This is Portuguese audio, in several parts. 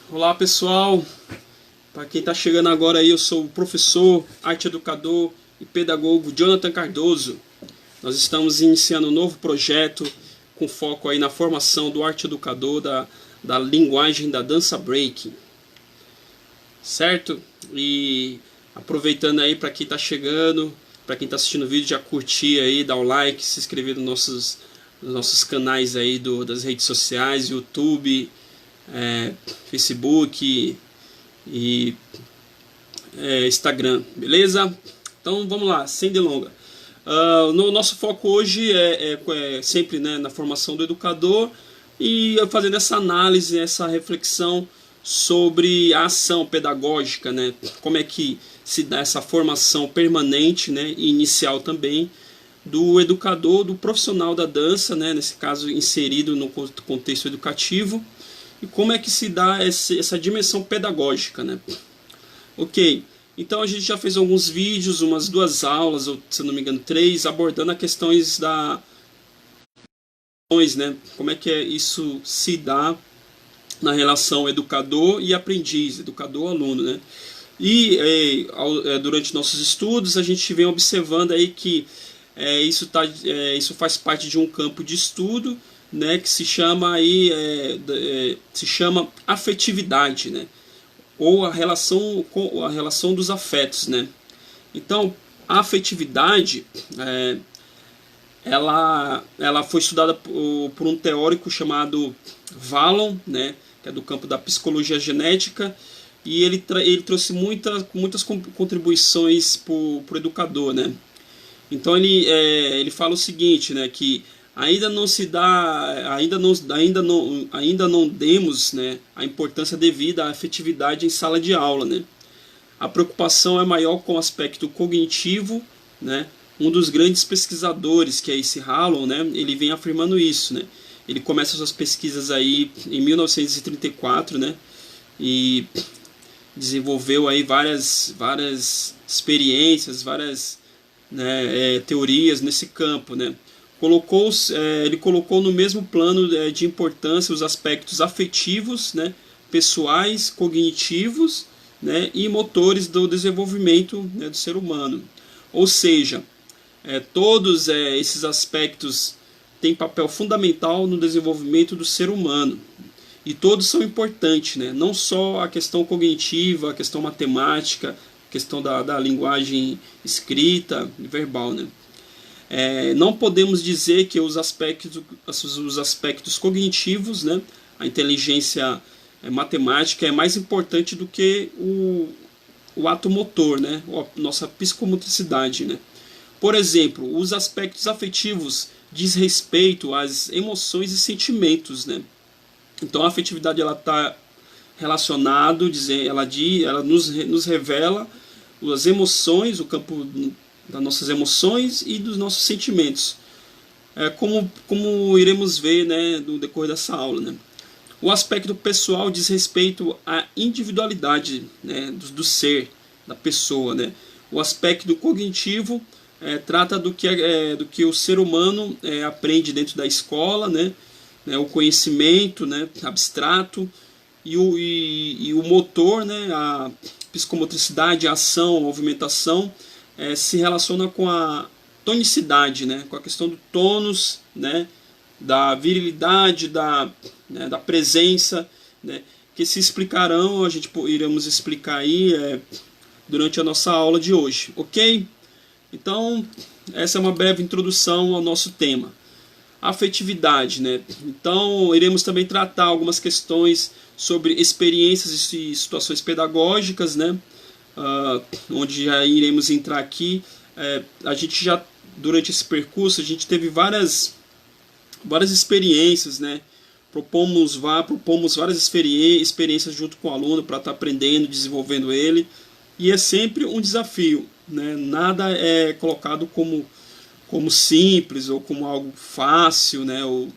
Olá pessoal, para quem está chegando agora aí, eu sou o professor, arte educador e pedagogo Jonathan Cardoso. Nós estamos iniciando um novo projeto com foco aí na formação do arte educador da linguagem da dança breaking, certo? E aproveitando aí para quem está chegando, para quem está assistindo o vídeo, já curtir aí, dar o like, se inscrever nos nossos canais aí das redes sociais, YouTube, Facebook e Instagram, beleza? Então vamos lá, sem delonga. No nosso foco hoje é sempre, né, na formação do educador e fazendo essa análise, essa reflexão sobre a ação pedagógica, né? Como é que se dá essa formação permanente, né, e inicial também do educador, do profissional da dança, né, nesse caso inserido no contexto educativo, e como é que se dá essa dimensão pedagógica, né? Ok, então a gente já fez alguns vídeos, umas 2 aulas, ou se não me engano 3, abordando as questões né? Como é que isso se dá na relação educador e aprendiz, educador-aluno, né? E durante nossos estudos a gente vem observando aí que isso faz parte de um campo de estudo, né, que se chama aí se chama afetividade, né, ou a relação dos afetos, né. Então a afetividade ela foi estudada por um teórico chamado Vallon, né, que é do campo da psicologia genética, e ele trouxe muitas contribuições para o educador, né. Então ele fala o seguinte, né, que ainda não demos, né, a importância devida à afetividade em sala de aula, né. A preocupação é maior com o aspecto cognitivo, né. Um dos grandes pesquisadores, que é esse Hallon, né, ele vem afirmando isso, né. Ele começa suas pesquisas aí em 1934, né, e desenvolveu aí várias experiências, várias, né, teorias nesse campo, né. Ele colocou no mesmo plano de importância os aspectos afetivos, né, pessoais, cognitivos, né, e motores do desenvolvimento, né, do ser humano. Ou seja, todos esses aspectos têm papel fundamental no desenvolvimento do ser humano. E todos são importantes, né? Não só a questão cognitiva, a questão matemática, a questão da linguagem escrita e verbal, né? Não podemos dizer que os aspectos cognitivos, né, a inteligência matemática é mais importante do que o ato motor, né, a nossa psicomotricidade, né. Por exemplo, os aspectos afetivos diz respeito às emoções e sentimentos, né. Então a afetividade ela está relacionada, ela nos revela as emoções, o campo das nossas emoções e dos nossos sentimentos, como iremos ver, né, no decorrer dessa aula, né. O aspecto pessoal diz respeito à individualidade, né, do ser, da pessoa, né. O aspecto cognitivo trata do que o ser humano aprende dentro da escola, né, o conhecimento, né, abstrato, e o motor, né, a psicomotricidade, a ação, a movimentação, se relaciona com a tonicidade, né, com a questão do tônus, né, da virilidade, da presença, né, que se explicarão, iremos explicar aí durante a nossa aula de hoje, ok? Então, essa é uma breve introdução ao nosso tema. Afetividade, né? Então, iremos também tratar algumas questões sobre experiências e situações pedagógicas, né? Onde já iremos entrar aqui. A gente já, durante esse percurso, a gente teve várias experiências, né? Propomos várias experiências junto com o aluno para estar aprendendo, desenvolvendo ele. E é sempre um desafio, né? Nada é colocado como simples ou como algo fácil, né, ou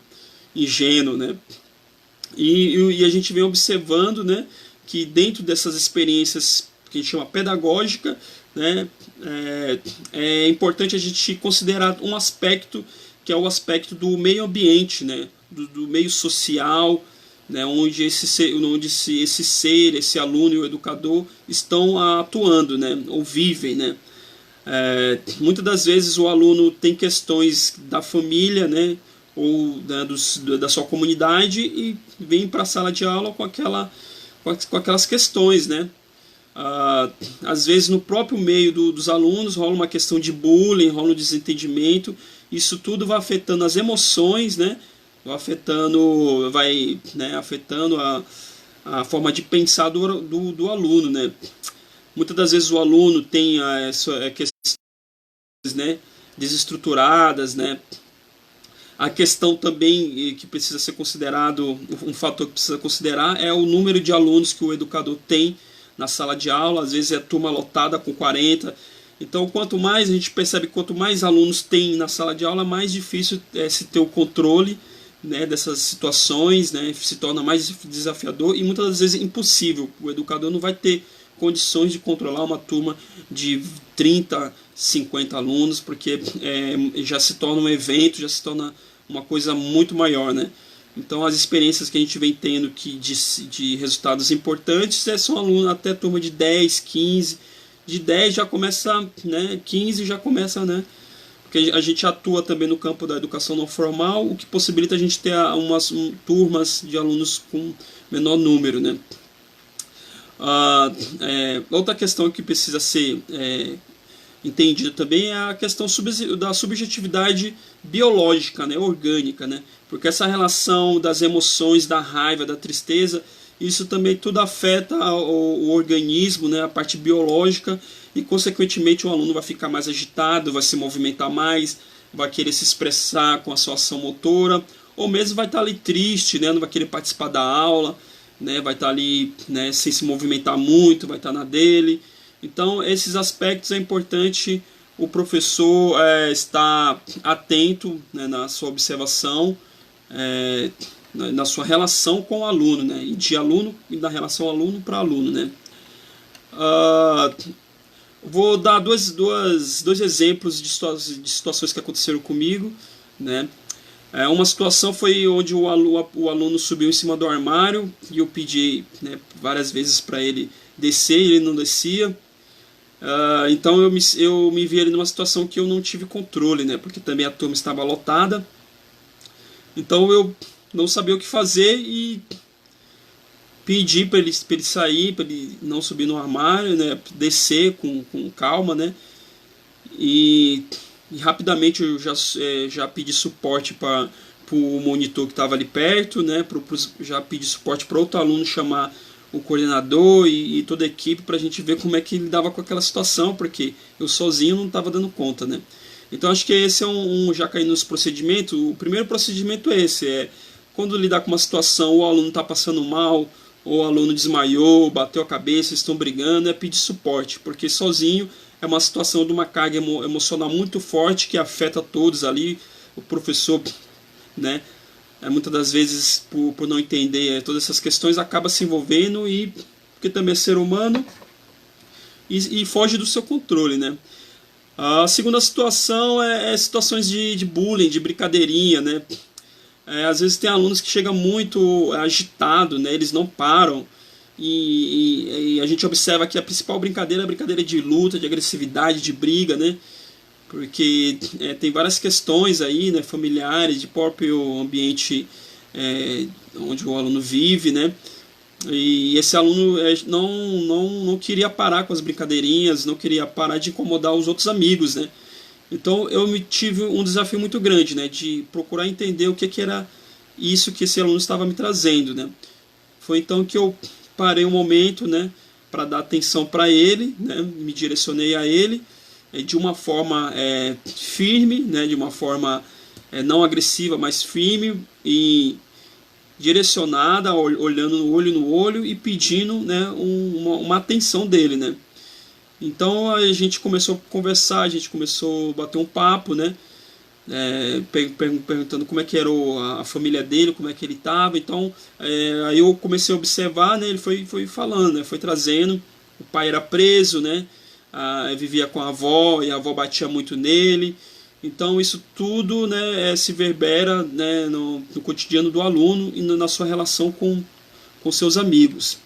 ingênuo, né. E a gente vem observando, né, que dentro dessas experiências que a gente chama pedagógica, né, é importante a gente considerar um aspecto que é o aspecto do meio ambiente, né, do meio social, né, onde esse ser, esse aluno e o educador estão atuando, né, ou vivem, né. Muitas das vezes o aluno tem questões da família, né, ou né, da sua comunidade, e vem para a sala de aula com aquelas questões, né. Às vezes no próprio meio dos alunos rola uma questão de bullying, rola um desentendimento. Isso tudo vai afetando as emoções, né, afetando a forma de pensar do aluno, né. Muitas das vezes o aluno tem questões, né, desestruturadas, né. A questão também que precisa ser considerado, um fator que precisa considerar é o número de alunos que o educador tem na sala de aula. Às vezes é turma lotada com 40. Então, quanto mais a gente percebe, quanto mais alunos tem na sala de aula, mais difícil é se ter o controle, né, dessas situações, né, se torna mais desafiador e muitas das vezes impossível. O educador não vai ter condições de controlar uma turma de 30, 50 alunos, porque já se torna um evento, já se torna uma coisa muito maior, né? Então as experiências que a gente vem tendo de resultados importantes são alunos até turma de 10, 15, de 10 já começa, né, 15 já começa, né? Porque a gente atua também no campo da educação não formal, o que possibilita a gente ter turmas de alunos com menor número, né? Outra questão que precisa ser entendida também é a questão da subjetividade biológica, né, orgânica, né? Porque essa relação das emoções, da raiva, da tristeza, isso também tudo afeta o organismo, né, a parte biológica, e consequentemente o aluno vai ficar mais agitado, vai se movimentar mais, vai querer se expressar com a sua ação motora, ou mesmo vai estar ali triste, né, não vai querer participar da aula, né, vai estar ali, né, sem se movimentar muito, vai estar na dele. Então esses aspectos é importante o professor estar atento, né, na sua observação, na sua relação com o aluno, né, e da relação aluno para aluno, né. Vou dar dois exemplos de situações que aconteceram comigo, né. Uma situação foi onde o aluno subiu em cima do armário e eu pedi, né, várias vezes para ele descer e ele não descia. Então eu me vi ali numa situação que eu não tive controle, né, porque também a turma estava lotada. Então eu não sabia o que fazer e pedi para ele sair, para ele não subir no armário, né, descer com calma, né. E rapidamente eu já pedi suporte para o monitor que estava ali perto, né, já pedi suporte para outro aluno chamar o coordenador e toda a equipe para a gente ver como é que lidava com aquela situação, porque eu sozinho não estava dando conta, né. Então acho que esse é já caindo nos procedimentos, o primeiro procedimento é esse, quando lidar com uma situação, o aluno está passando mal, ou o aluno desmaiou, bateu a cabeça, estão brigando, é pedir suporte, porque sozinho é uma situação de uma carga emocional muito forte que afeta todos ali. O professor, né, muitas das vezes por não entender todas essas questões acaba se envolvendo, e porque também é ser humano e foge do seu controle, né. A segunda situação é situações de bullying, de brincadeirinha, né. Às vezes tem alunos que chegam muito agitado, né, eles não param, e a gente observa que a principal brincadeira é a brincadeira de luta, de agressividade, de briga, né, porque tem várias questões aí, né, familiares, de próprio ambiente onde o aluno vive, né, e esse aluno não queria parar com as brincadeirinhas, não queria parar de incomodar os outros amigos, né. Então eu tive um desafio muito grande, né, de procurar entender o que era isso que esse aluno estava me trazendo, né. Foi então que eu parei um momento, né, para dar atenção para ele, né, me direcionei a ele de uma forma firme, né, de uma forma não agressiva, mas firme e direcionada, olhando no olho e pedindo, né, uma atenção dele, né. Então a gente começou a conversar, a gente começou a bater um papo, né, perguntando como é que era a família dele, como é que ele estava. Então aí eu comecei a observar, né, ele foi falando, né, foi trazendo. O pai era preso, né, vivia com a avó e a avó batia muito nele, Então isso tudo, né, se verbera, né, no cotidiano do aluno e na sua relação com seus amigos.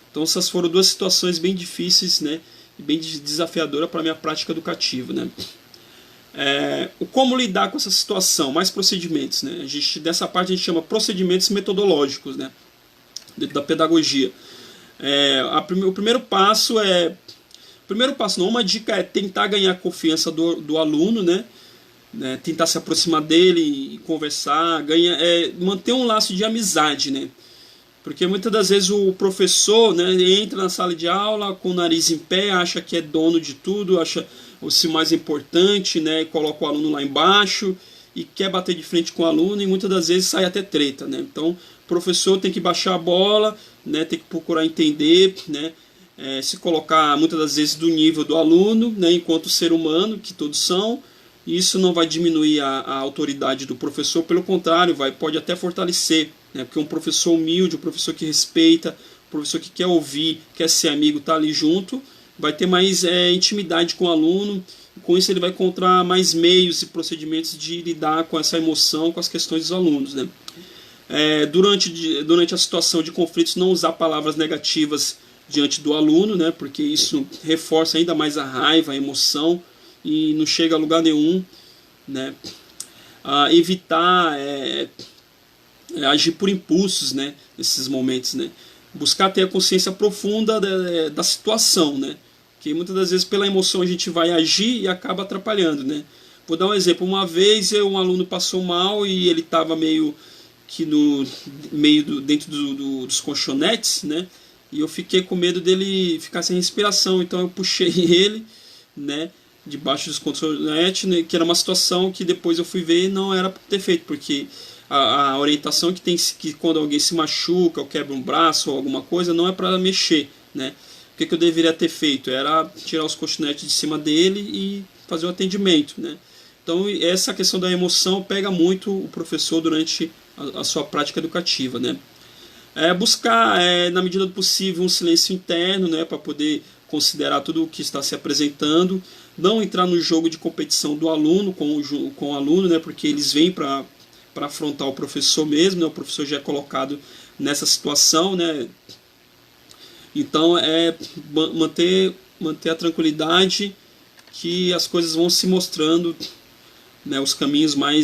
Então essas foram duas situações bem difíceis, né, e bem desafiadoras para a minha prática educativa, né. Como lidar com essa situação? Mais procedimentos, né? Dessa parte a gente chama procedimentos metodológicos, né, dentro da pedagogia. O primeiro passo não, uma dica é tentar ganhar a confiança do aluno, né? Tentar se aproximar dele e conversar, manter um laço de amizade, né? Porque muitas das vezes o professor, né, entra na sala de aula com o nariz em pé, acha que é dono de tudo, acha o mais importante, né, coloca o aluno lá embaixo e quer bater de frente com o aluno, e muitas das vezes sai até treta, né? Então o professor tem que baixar a bola, né, tem que procurar entender, né, se colocar muitas das vezes do nível do aluno, né, enquanto ser humano que todos são. Isso não vai diminuir a autoridade do professor, pelo contrário, pode até fortalecer, né? Porque um professor humilde, um professor que respeita, um professor que quer ouvir, quer ser amigo, tá ali junto, vai ter mais intimidade com o aluno. Com isso ele vai encontrar mais meios e procedimentos de lidar com essa emoção, com as questões dos alunos, né? Durante a situação de conflitos, não usar palavras negativas diante do aluno, né? Porque isso reforça ainda mais a raiva, a emoção, e não chega a lugar nenhum, né? Evitar agir por impulsos, né, nesses momentos, né? Buscar ter a consciência profunda da situação, né? Que muitas das vezes pela emoção a gente vai agir e acaba atrapalhando, né? Vou dar um exemplo. Uma vez um aluno passou mal e ele estava meio que dentro dos colchonetes, né? E eu fiquei com medo dele ficar sem respiração, então eu puxei ele, né, debaixo dos colchonetes, né, que era uma situação que depois eu fui ver e não era para ter feito, porque a orientação que quando alguém se machuca ou quebra um braço ou alguma coisa, não é para mexer, né? O que eu deveria ter feito? Era tirar os colchonetes de cima dele e fazer o atendimento, né? Então essa questão da emoção pega muito o professor durante a sua prática educativa, né? Buscar, na medida do possível, um silêncio interno, né, para poder considerar tudo o que está se apresentando. Não entrar no jogo de competição do aluno com o aluno, né, porque eles vêm para afrontar o professor mesmo, né, o professor já é colocado nessa situação, né. Então manter a tranquilidade, que as coisas vão se mostrando, né, os caminhos mais